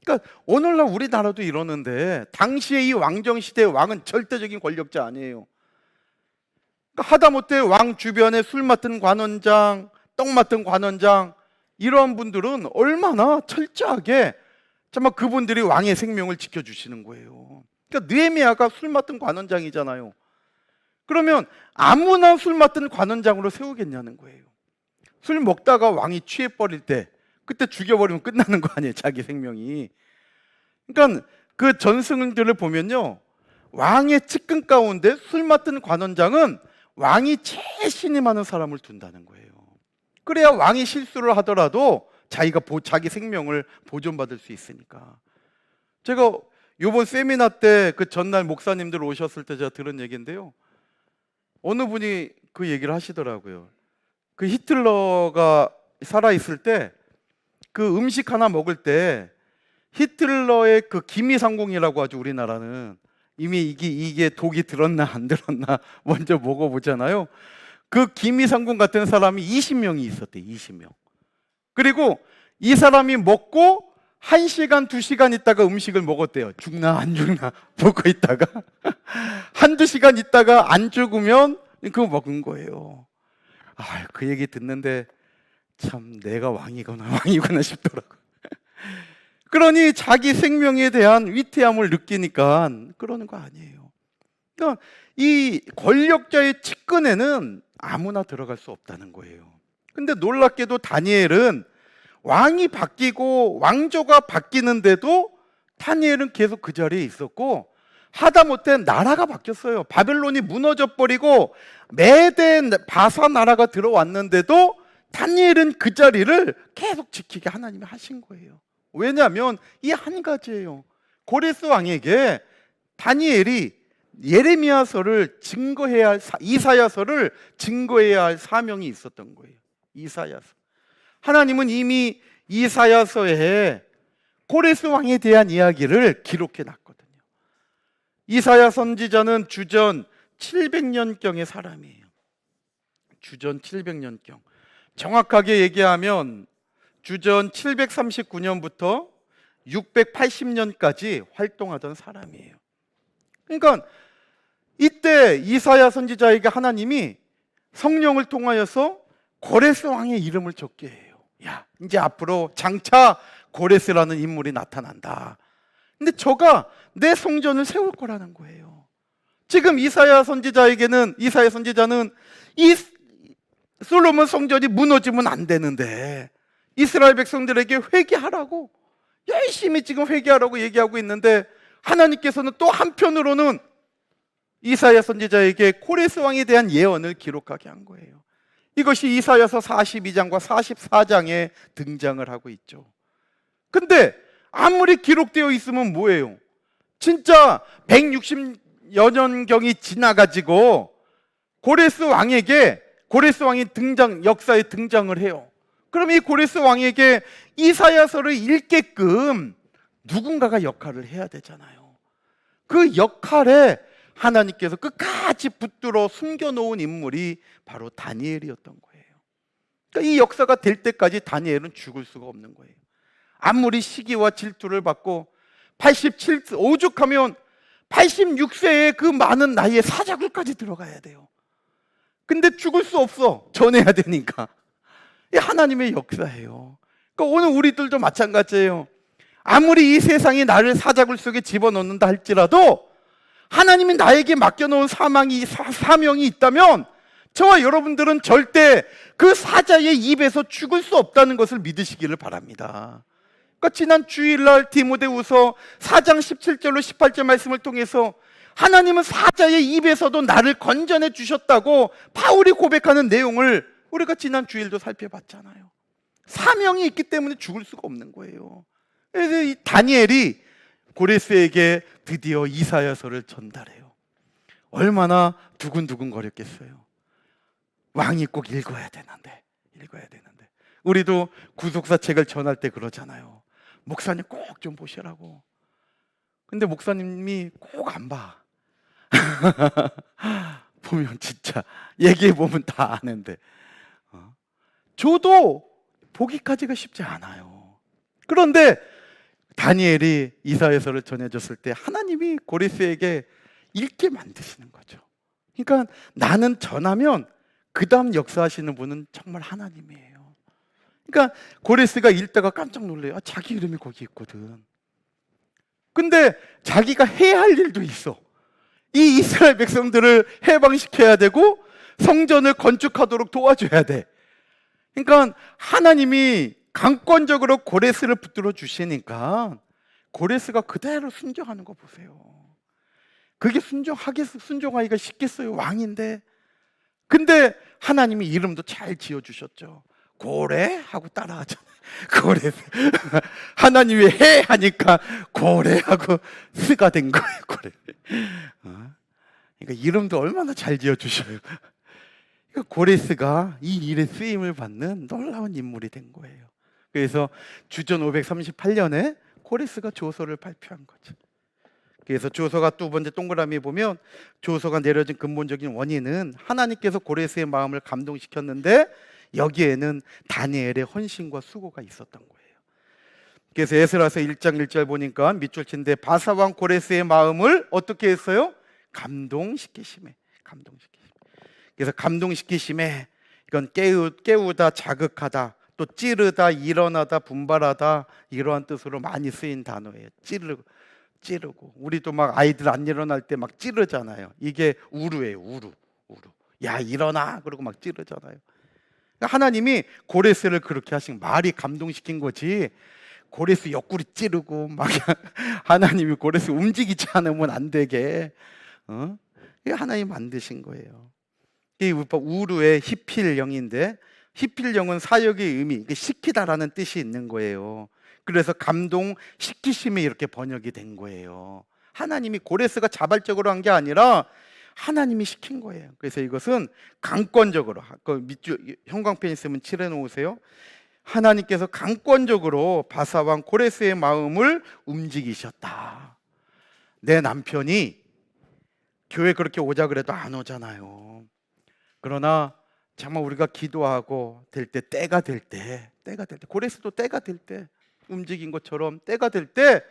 그러니까 오늘날 우리나라도 이러는데, 당시에 이 왕정시대의 왕은 절대적인 권력자 아니에요. 그러니까 하다못해 왕 주변에 술 맡은 관원장, 떡 맡은 관원장, 이런 분들은 얼마나 철저하게 정말 그분들이 왕의 생명을 지켜주시는 거예요. 그러니까 느헤미야가 술 맡은 관원장이잖아요. 그러면 아무나 술 맡은 관원장으로 세우겠냐는 거예요. 술 먹다가 왕이 취해버릴 때 그때 죽여버리면 끝나는 거 아니에요, 자기 생명이. 그러니까 그 전승들을 보면요, 왕의 측근 가운데 술 맡은 관원장은 왕이 제일 신임하는 사람을 둔다는 거예요. 그래야 왕이 실수를 하더라도 자기가 자기 생명을 보존받을 수 있으니까. 제가 요번 세미나 때 그 전날 목사님들 오셨을 때 제가 들은 얘기인데요, 어느 분이 그 얘기를 하시더라고요. 그 히틀러가 살아있을 때 그 음식 하나 먹을 때 히틀러의 그 기미상궁이라고 하죠. 우리나라는 이미 이게 독이 들었나 안 들었나 먼저 먹어보잖아요. 그 기미상궁 같은 사람이 20명이 있었대요. 20명. 그리고 이 사람이 먹고 1시간, 2시간 있다가 음식을 먹었대요. 죽나 안 죽나 먹고 있다가 한두 시간 있다가 안 죽으면 그거 먹은 거예요. 그 얘기 듣는데 참 내가 왕이구나 싶더라고요. 그러니 자기 생명에 대한 위태함을 느끼니까 그러는 거 아니에요. 그러니까 이 권력자의 측근에는 아무나 들어갈 수 없다는 거예요. 근데 놀랍게도 다니엘은 왕이 바뀌고 왕조가 바뀌는데도 다니엘은 계속 그 자리에 있었고, 하다못해 나라가 바뀌었어요. 바벨론이 무너져 버리고 메대 바사 나라가 들어왔는데도 다니엘은 그 자리를 계속 지키게 하나님이 하신 거예요. 왜냐하면 이 한 가지예요. 고레스 왕에게 다니엘이 예레미야서를 증거해야 할, 이사야서를 증거해야 할 사명이 있었던 거예요. 이사야서. 하나님은 이미 이사야서에 고레스 왕에 대한 이야기를 기록해 놨거든요. 이사야 선지자는 주전 700년경의 사람이에요. 주전 700년경. 정확하게 얘기하면 주전 739년부터 680년까지 활동하던 사람이에요. 그러니까 이때 이사야 선지자에게 하나님이 성령을 통하여서 고레스 왕의 이름을 적게 해요. 야, 이제 앞으로 장차 고레스라는 인물이 나타난다. 근데 저가 내 성전을 세울 거라는 거예요. 지금 이사야 선지자는 이 솔로몬 성전이 무너지면 안 되는데 이스라엘 백성들에게 회개하라고, 열심히 지금 회개하라고 얘기하고 있는데, 하나님께서는 또 한편으로는 이사야 선지자에게 고레스 왕에 대한 예언을 기록하게 한 거예요. 이것이 이사야서 42장과 44장에 등장을 하고 있죠. 근데 아무리 기록되어 있으면 뭐예요? 진짜 160여 년경이 지나가지고 고레스 왕이 역사에 등장을 해요. 그럼 이 고레스 왕에게 이사야서를 읽게끔 누군가가 역할을 해야 되잖아요. 그 역할에 하나님께서 끝까지 붙들어 숨겨놓은 인물이 바로 다니엘이었던 거예요. 그러니까 이 역사가 될 때까지 다니엘은 죽을 수가 없는 거예요. 아무리 시기와 질투를 받고 87 오죽하면 86세의 그 많은 나이에 사자굴까지 들어가야 돼요. 근데 죽을 수 없어. 전해야 되니까. 이 하나님의 역사예요. 그러니까 오늘 우리들도 마찬가지예요. 아무리 이 세상이 나를 사자굴 속에 집어넣는다 할지라도 하나님이 나에게 맡겨놓은 사명이 있다면 저와 여러분들은 절대 그 사자의 입에서 죽을 수 없다는 것을 믿으시기를 바랍니다. 그러니까 지난 주일날 디모데후서 4장 17절로 18절 말씀을 통해서 하나님은 사자의 입에서도 나를 건져내 주셨다고 바울이 고백하는 내용을 우리가 지난 주일도 살펴봤잖아요. 사명이 있기 때문에 죽을 수가 없는 거예요. 그래서 이 다니엘이 고레스에게 드디어 이사야서를 전달해요. 얼마나 두근두근 거렸겠어요. 왕이 꼭 읽어야 되는데. 우리도 구속사 책을 전할 때 그러잖아요. 목사님 꼭 좀 보시라고. 근데 목사님이 꼭 안 봐. 보면 진짜 얘기해 보면 다 아는데 저도 보기까지가 쉽지 않아요. 그런데 다니엘이 이사야서를 전해줬을 때 하나님이 고레스에게 읽게 만드시는 거죠. 그러니까 나는 전하면 그 다음 역사하시는 분은 정말 하나님이에요. 그러니까 고레스가 읽다가 깜짝 놀래요. 자기 이름이 거기 있거든. 근데 자기가 해야 할 일도 있어. 이 이스라엘 백성들을 해방시켜야 되고 성전을 건축하도록 도와줘야 돼. 그러니까 하나님이 강권적으로 고레스를 붙들어 주시니까 고레스가 그대로 순종하는 거 보세요. 그게 순종하기가 쉽겠어요? 왕인데. 근데 하나님이 이름도 잘 지어주셨죠. 고래? 하고 따라하잖아요. 고레스. 하나님이 해 하니까 고래하고 스가 된 거예요. 고래. 그러니까 이름도 얼마나 잘 지어주셔요. 그러니까 고레스가 이 일에 쓰임을 받는 놀라운 인물이 된 거예요. 그래서 주전 538년에 고레스가 조서를 발표한 거죠. 그래서 조서가 두 번째 동그라미 보면 조서가 내려진 근본적인 원인은 하나님께서 고레스의 마음을 감동시켰는데 여기에는 다니엘의 헌신과 수고가 있었던 거예요. 그래서 에스라서 1장 1절 보니까 밑줄 친데 바사왕 고레스의 마음을 어떻게 했어요? 감동시키심에. 그래서 감동시키심에 이건 깨우다, 자극하다, 또 찌르다, 일어나다, 분발하다 이러한 뜻으로 많이 쓰인 단어예요. 찌르고 우리도 막 아이들 안 일어날 때 막 찌르잖아요. 이게 우르예요. 우르. 야 일어나 그러고 막 찌르잖아요. 하나님이 고레스를 그렇게 하신 말이 감동시킨 거지. 고레스 옆구리 찌르고 막 하나님이 고레스 움직이지 않으면 안 되게 이게 하나님 만드신 거예요. 이 우르의 히필령인데 히필령은 사역의 의미, 시키다라는 뜻이 있는 거예요. 그래서 감동시키심이 이렇게 번역이 된 거예요. 하나님이 고레스가 자발적으로 한 게 아니라 하나님이 시킨 거예요. 그래서 이것은 강권적으로 밑줄 형광펜 있으면 칠해 놓으세요. 하나님께서 강권적으로 바사왕 고레스의 마음을 움직이셨다. 내 남편이 교회 그렇게 오자 그래도 안 오잖아요. 그러나 정말 우리가 기도하고 될 때 때가 될 때 고레스도 때가 될 때 움직인 것처럼 때가 될 때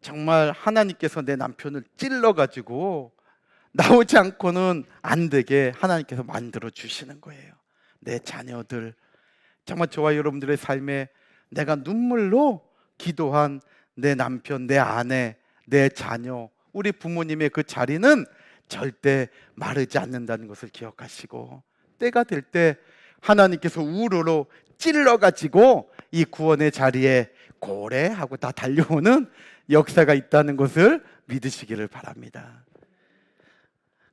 정말 하나님께서 내 남편을 찔러가지고 나오지 않고는 안 되게 하나님께서 만들어 주시는 거예요. 내 자녀들 정말 저와 여러분들의 삶에 내가 눈물로 기도한 내 남편, 내 아내, 내 자녀, 우리 부모님의 그 자리는 절대 마르지 않는다는 것을 기억하시고 때가 될 때 하나님께서 우르로 찔러가지고 이 구원의 자리에 고래하고 다 달려오는 역사가 있다는 것을 믿으시기를 바랍니다.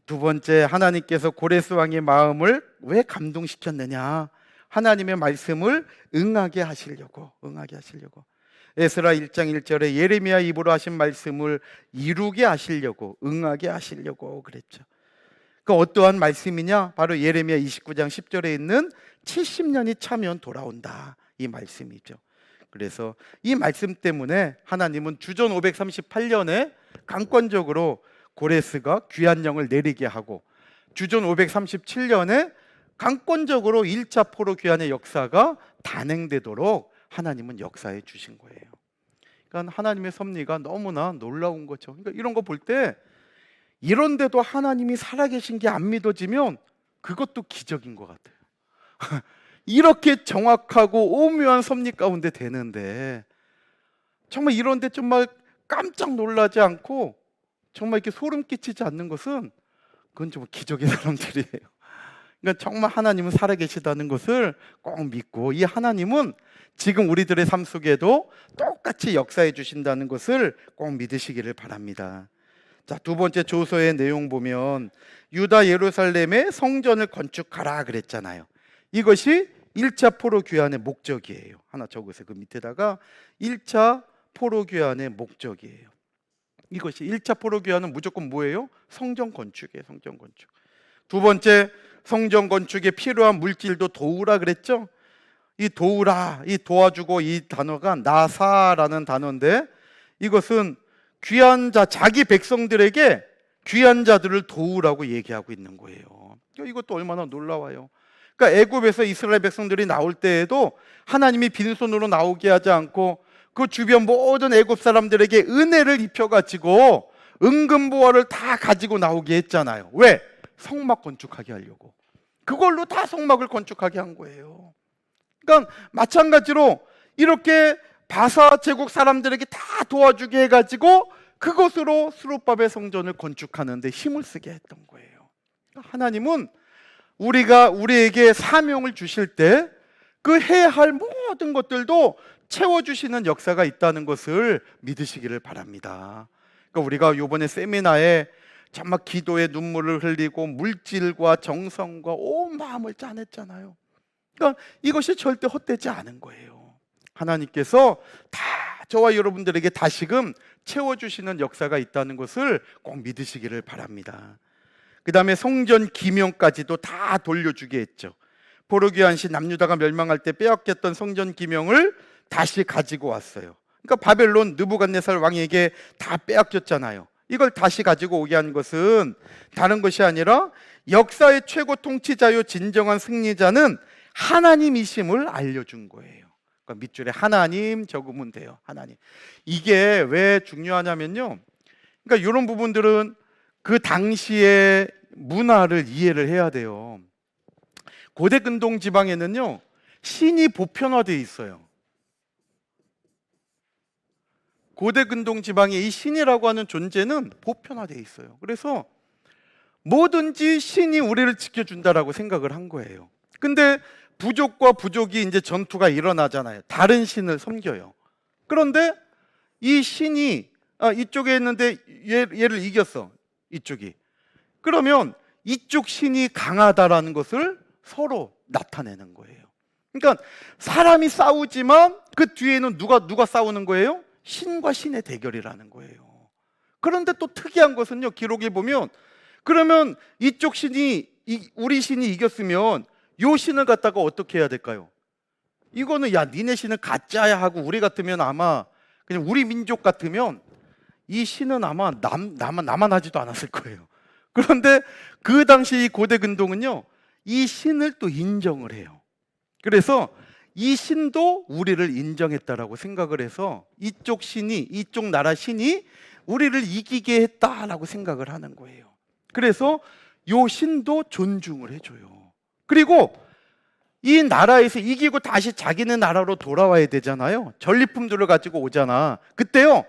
두 번째, 하나님께서 고레스 왕의 마음을 왜 감동시켰느냐? 하나님의 말씀을 응하게 하시려고. 에스라 1장 1절에 예레미야 입으로 하신 말씀을 이루게 하시려고, 응하게 하시려고 그랬죠. 그 어떠한 말씀이냐? 바로 예레미야 29장 10절에 있는 70년이 차면 돌아온다, 이 말씀이죠. 그래서 이 말씀 때문에 하나님은 주전 538년에 강권적으로 고레스가 귀한 영을 내리게 하고, 주전 537년에 강권적으로 1차 포로 귀환의 역사가 단행되도록 하나님은 역사해 주신 거예요. 그러니까 하나님의 섭리가 너무나 놀라운 거죠. 그러니까 이런 거 볼 때, 이런데도 하나님이 살아계신 게 안 믿어지면 그것도 기적인 것 같아요. 이렇게 정확하고 오묘한 섭리 가운데 되는데, 정말 이런데 정말 깜짝 놀라지 않고 정말 이렇게 소름 끼치지 않는 것은, 그건 정말 기적의 사람들이에요. 그러니까 정말 하나님은 살아계시다는 것을 꼭 믿고, 이 하나님은 지금 우리들의 삶 속에도 똑같이 역사해 주신다는 것을 꼭 믿으시기를 바랍니다. 자, 두 번째 조서의 내용 보면 유다 예루살렘에 성전을 건축하라 그랬잖아요. 이것이 1차 포로 귀환의 목적이에요. 하나 적으세요. 그 밑에다가 1차 포로 귀환의 목적이에요. 이것이 1차 포로 귀환은 무조건 뭐예요? 성전 건축이에요. 성전 건축. 두 번째, 성전 건축에 필요한 물질도 도우라 그랬죠. 이 도우라, 이 도와주고, 이 단어가 나사라는 단어인데, 이것은 귀한 자, 자기 백성들에게 귀한 자들을 도우라고 얘기하고 있는 거예요. 이것도 얼마나 놀라워요. 그러니까 애굽에서 이스라엘 백성들이 나올 때에도 하나님이 빈손으로 나오게 하지 않고 그 주변 모든 애굽 사람들에게 은혜를 입혀가지고 은금보화를 다 가지고 나오게 했잖아요. 왜? 성막 건축하게 하려고. 그걸로 다 성막을 건축하게 한 거예요. 그러니까 마찬가지로 이렇게 바사 제국 사람들에게 다 도와주게 해가지고 그것으로 스룹바벨 성전을 건축하는데 힘을 쓰게 했던 거예요. 하나님은 우리에게 사명을 주실 때 그 해야 할 모든 것들도 채워주시는 역사가 있다는 것을 믿으시기를 바랍니다. 그러니까 우리가 이번에 세미나에 정말 기도의 눈물을 흘리고 물질과 정성과 온 마음을 짜냈잖아요. 그러니까 이것이 절대 헛되지 않은 거예요. 하나님께서 다 저와 여러분들에게 다시금 채워주시는 역사가 있다는 것을 꼭 믿으시기를 바랍니다. 그 다음에 성전 기명까지도 다 돌려주게 했죠. 포로 귀환 시 남유다가 멸망할 때 빼앗겼던 성전 기명을 다시 가지고 왔어요. 그러니까 바벨론 느부갓네살 왕에게 다 빼앗겼잖아요. 이걸 다시 가지고 오게 한 것은 다른 것이 아니라 역사의 최고 통치자요 진정한 승리자는 하나님이심을 알려준 거예요. 그러니까 밑줄에 하나님 적으면 돼요. 하나님. 이게 왜 중요하냐면요, 그러니까 이런 부분들은 그 당시의 문화를 이해를 해야 돼요. 고대 근동 지방에는요, 신이 보편화되어 있어요. 고대 근동 지방에 이 신이라고 하는 존재는 보편화되어 있어요. 그래서 뭐든지 신이 우리를 지켜준다라고 생각을 한 거예요. 근데 부족과 부족이 이제 전투가 일어나잖아요. 다른 신을 섬겨요. 그런데 이 신이 이쪽에 있는데 얘를 이겼어. 이쪽이. 그러면 이쪽 신이 강하다라는 것을 서로 나타내는 거예요. 그러니까 사람이 싸우지만 그 뒤에는 누가 싸우는 거예요? 신과 신의 대결이라는 거예요. 그런데 또 특이한 것은요, 기록에 보면 그러면 이쪽 신이 우리 신이 이겼으면 요 신을 갖다가 어떻게 해야 될까요? 이거는 야 니네 신은 가짜야 하고, 우리 같으면 아마 그냥 우리 민족 같으면 이 신은 아마 나만 하지도 않았을 거예요. 그런데 그 당시 이 고대 근동은요, 이 신을 또 인정을 해요. 그래서 이 신도 우리를 인정했다라고 생각을 해서 이쪽 나라 신이 우리를 이기게 했다라고 생각을 하는 거예요. 그래서 요 신도 존중을 해줘요. 그리고 이 나라에서 이기고 다시 자기네 나라로 돌아와야 되잖아요. 전리품들을 가지고 오잖아. 그때요,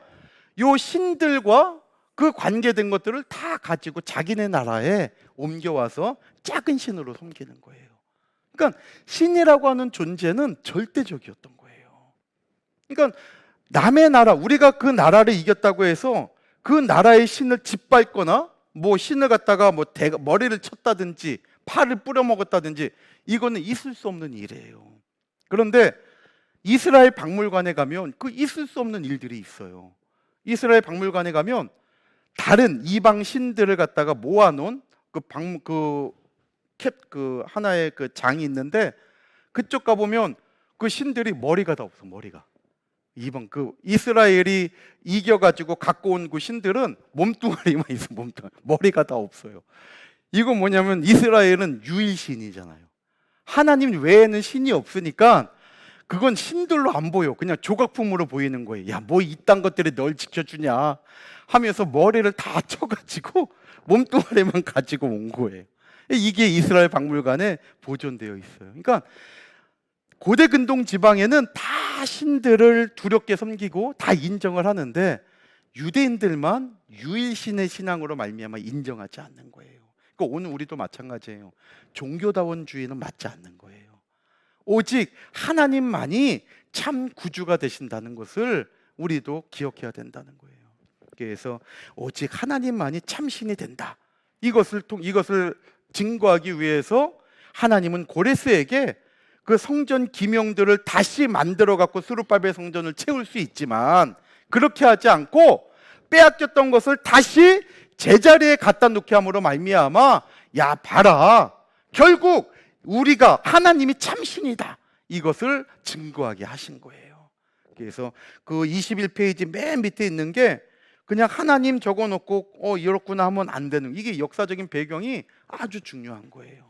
요 신들과 그 관계된 것들을 다 가지고 자기네 나라에 옮겨와서 작은 신으로 섬기는 거예요. 그러니까 신이라고 하는 존재는 절대적이었던 거예요. 그러니까 남의 나라, 우리가 그 나라를 이겼다고 해서 그 나라의 신을 짓밟거나 뭐 신을 갖다가 뭐 머리를 쳤다든지 팔을 뿌려먹었다든지, 이거는 있을 수 없는 일이에요. 그런데 이스라엘 박물관에 가면 그 있을 수 없는 일들이 있어요. 이스라엘 박물관에 가면 다른 이방 신들을 갖다가 모아놓은 그 하나의 그 장이 있는데 그쪽 가 보면 그 신들이 머리가 다 없어. 머리가. 이번 그 이스라엘이 이겨가지고 갖고 온 그 신들은 몸뚱아리만 있어. 몸뚱아리. 머리가 다 없어요. 이거 뭐냐면 이스라엘은 유일신이잖아요. 하나님 외에는 신이 없으니까 그건 신들로 안 보여. 그냥 조각품으로 보이는 거예요. 야, 뭐 이딴 것들이 널 지켜주냐 하면서 머리를 다 쳐가지고 몸뚱아리만 가지고 온 거예요. 이게 이스라엘 박물관에 보존되어 있어요. 그러니까 고대 근동 지방에는 다 신들을 두렵게 섬기고 다 인정을 하는데 유대인들만 유일신의 신앙으로 말미암아 인정하지 않는 거예요. 그러니까 오늘 우리도 마찬가지예요. 종교다원주의는 맞지 않는 거예요. 오직 하나님만이 참 구주가 되신다는 것을 우리도 기억해야 된다는 거예요. 그래서 오직 하나님만이 참 신이 된다. 이것을 증거하기 위해서 하나님은 고레스에게 그 성전 기명들을 다시 만들어 갖고 스룹바벨 성전을 채울 수 있지만 그렇게 하지 않고 빼앗겼던 것을 다시 제자리에 갖다 놓게 함으로 말미암아 야 봐라 결국 우리가 하나님이 참신이다 이것을 증거하게 하신 거예요. 그래서 그 21페이지 맨 밑에 있는 게 그냥 하나님 적어놓고 이렇구나 하면 안 되는, 이게 역사적인 배경이 아주 중요한 거예요.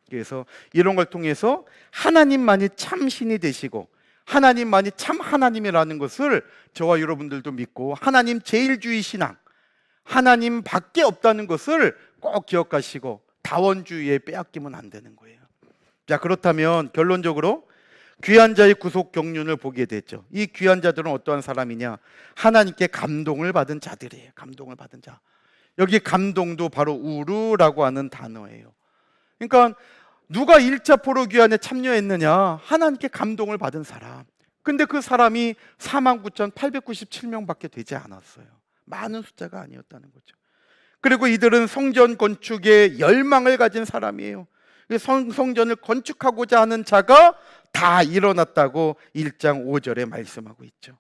그래서 이런 걸 통해서 하나님만이 참신이 되시고 하나님만이 참 하나님이라는 것을 저와 여러분들도 믿고 하나님 제일주의 신앙, 하나님 밖에 없다는 것을 꼭 기억하시고 다원주의에 빼앗기면 안 되는 거예요. 자, 그렇다면 결론적으로 귀한 자의 구속 경륜을 보게 됐죠. 이 귀한 자들은 어떠한 사람이냐? 하나님께 감동을 받은 자들이에요. 감동을 받은 자. 여기 감동도 바로 우르라고 하는 단어예요. 그러니까 누가 1차 포로 귀환에 참여했느냐? 하나님께 감동을 받은 사람. 근데 그 사람이 49,897명밖에 되지 않았어요. 많은 숫자가 아니었다는 거죠. 그리고 이들은 성전 건축에 열망을 가진 사람이에요. 성전을 건축하고자 하는 자가 다 일어났다고 1장 5절에 말씀하고 있죠.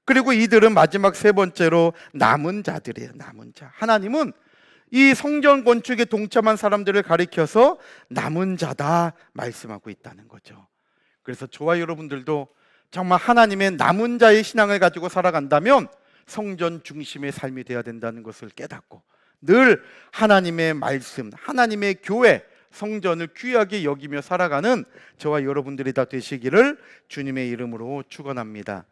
그리고 이들은 마지막 세 번째로 남은 자들이에요. 남은 자. 하나님은 이 성전 건축에 동참한 사람들을 가리켜서 남은 자다 말씀하고 있다는 거죠. 그래서 저와 여러분들도 정말 하나님의 남은 자의 신앙을 가지고 살아간다면 성전 중심의 삶이 되어야 된다는 것을 깨닫고 늘 하나님의 말씀, 하나님의 교회, 성전을 귀하게 여기며 살아가는 저와 여러분들이 다 되시기를 주님의 이름으로 축원합니다.